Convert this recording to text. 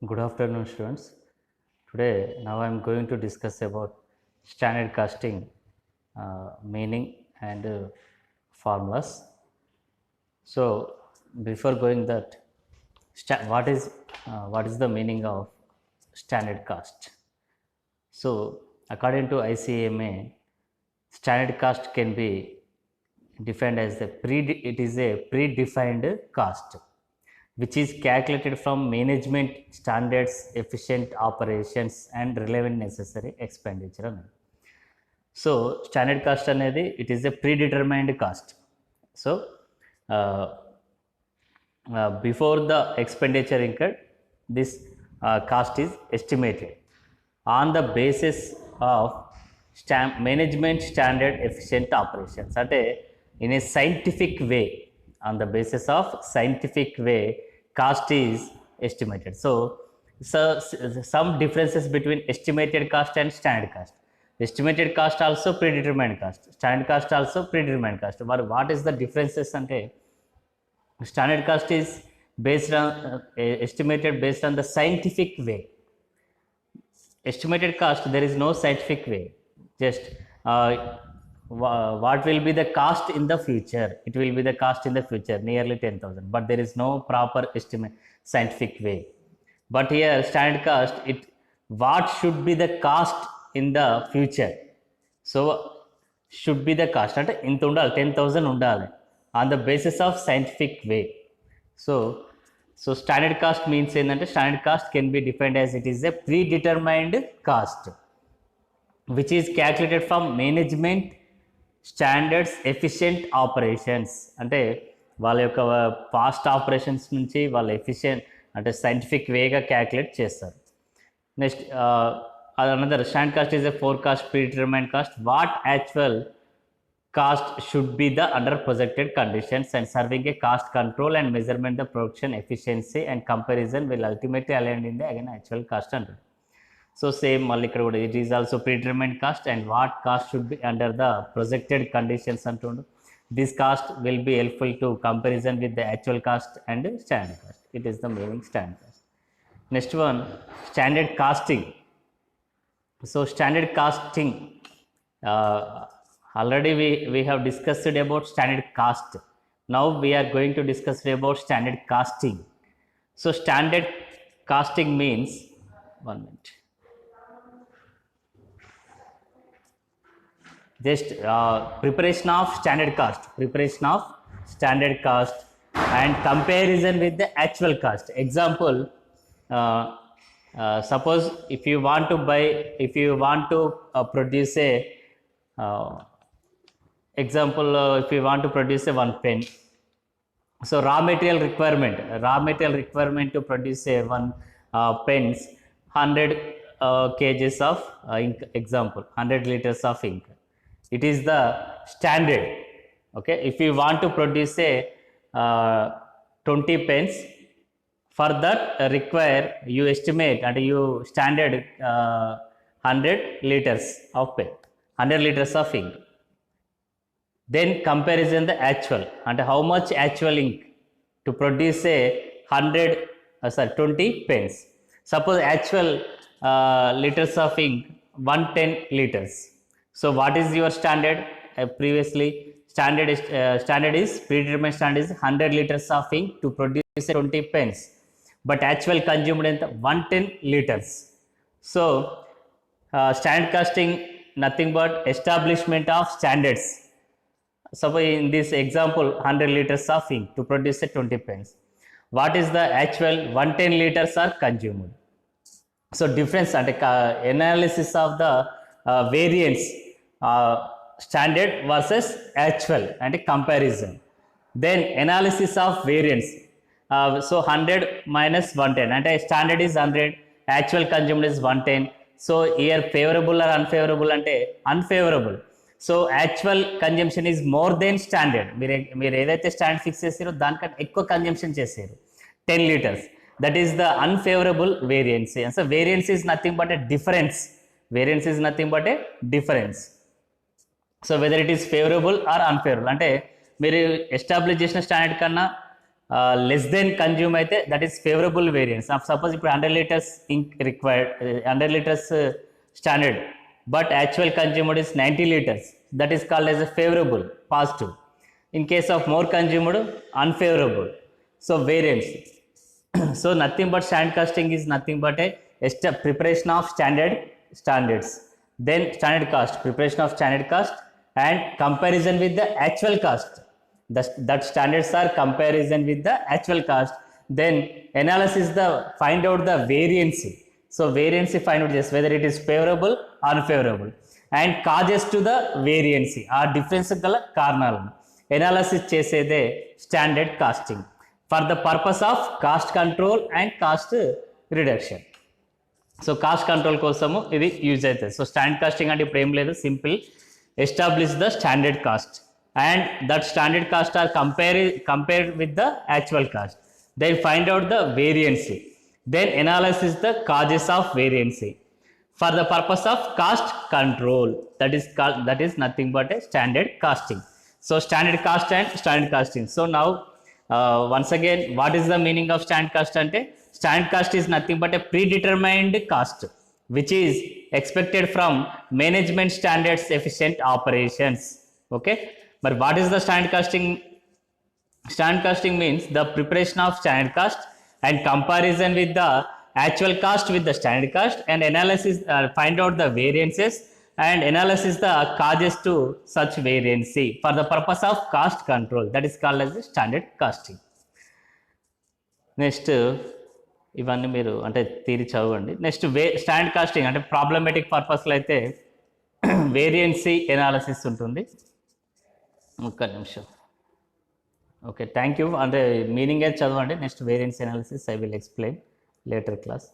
Good afternoon, students. Today, now I am going to discuss about standard costing meaning and formulas. So, before going that, what is the meaning of standard cost? So, according to ICMA, standard cost can be defined as it is a predefined cost which is calculated from management standards, efficient operations and relevant necessary expenditure. So standard cost అనేది it is a predetermined cost. So uh, before the expenditure incurred, this cost is estimated on the basis of management standard efficient operations. అంటే in a scientific way, on the basis of scientific way, cost is estimated. So some differences between estimated cost and standard cost. Estimated cost also predetermined cost, standard cost also predetermined cost. But what is the differences అంటే standard cost is based on estimated based on the scientific way. Estimated cost, there is no scientific way, just what will be the cost in the future, it will be the cost in the future nearly 10,000, but there is no proper estimate scientific way. But here standard cost, it what should be the cost in the future. So should be the cost అంటే ఇంత ఉండాలి, 10,000 ఉండాలి on the basis of scientific way. So standard cost means ఏంటంటే standard cost can be defined as it is a predetermined cost which is calculated from management standards efficient operations. అంటే వాళ్ళ యొక్క past operations నుంచి వాళ్ళ efficient అంటే scientific వేగా calculate చేస్తారు. Next another standard cost is a forecast predetermined cost what actual cost should be the under projected conditions and serving a cost control and measurement the production efficiency and comparison will ultimately align in the again actual cost under. So same మళ్ళీ ఇక్కడ కూడా it is also predetermined cost and what cost should be under the projected conditions అంటుండు. This cost will be helpful to comparison with the actual cost and standard cost. It is the meaning standard cost. Next one, standard costing. So standard costing, already we have discussed about standard cost. Now we are going to discuss about standard costing. So standard costing means, one minute, just preparation of standard cost and comparison with the actual cost. Example, suppose if you want to produce a example, if you want to produce a one pen, so raw material requirement to produce a one pens 100 kgs of ink, example 100 liters of ink, it is the standard. Okay, if you want to produce a 20 pens, for that require you estimate and you standard 100 liters of pen, 100 liters of ink. Then comparison the actual and how much actual ink to produce a 20 pens. Suppose actual liters of ink 110 liters. So what is your standard? Previously standard is predetermined standard is 100 liters of ink to produce 20 pens, but actual consumed enta 110 liters. So standard costing nothing but establishment of standards. Suppose in this example 100 liters of ink to produce 20 pens, what is the actual 110 liters are consumed. So difference and analysis of the variance, standard versus actual and comparison. Then analysis of variance, so 100 minus 110 and standard is 100, actual consumed is 110. So here favorable or unfavorable అంటే unfavorable. So actual consumption is more than standard. మీరు ఏదైతే standard fix చేసారో దానికంటే ఎక్కువ consumption చేశారు 10 liters. That is the unfavourable variance. So variance is nothing but a difference. So whether it is favourable or unfavourable అంటే మీరు establish చేసిన standard కన్నా లెస్ దెన్ కన్జ్యూమ్ అయితే that is favourable variance. Suppose ఇప్పుడు 100 litres ink required, 100 litres standard, but actual consumed is 90 litres, that is called as a favourable positive. In case of more consumed unfavourable. So variance. So nothing but standard costing is nothing but a preparation of standards, then standard cost, preparation of standard cost and comparison with the actual cost. That standards are comparison with the actual cost. Then analysis the find out the variance. So variance find out just whether it is favorable or unfavorable, and causes to the variance or difference gala కారణాలను analysis చేసేదే standard costing for the purpose of cost control and cost reduction. So cost control కోసము ఇది use అవుతుంది. So standard casting అంటే ఇప్పుడు ఏం లేదు, simple establish the standard cost and that standard cost are compared with the actual cost, then find out the variance, then analysis the causes of variance for the purpose of cost control. That is nothing but a standard costing. So standard cost and standard costing. So now once again, what is the meaning of standard cost ante? Standard cost is nothing but a predetermined cost which is expected from management standards efficient operations. Okay, but what is the standard costing? Standard costing means the preparation of standard cost and comparison with the actual cost with the standard cost, and analysis find out the variances and analysis the causes to such variancy for the purpose of cost control. That is called as the standard costing. Next ఇవన్నీ మీరు అంటే తీరి చదవండి. Next standard casting అంటే problematic పర్పస్లో అయితే వేరియన్సీ analysis ఉంటుంది. ఒక్క నిమిషం. Okay, thank you. అంటే మీనింగ్ అయితే చదవండి. Next variance analysis I will explain later class.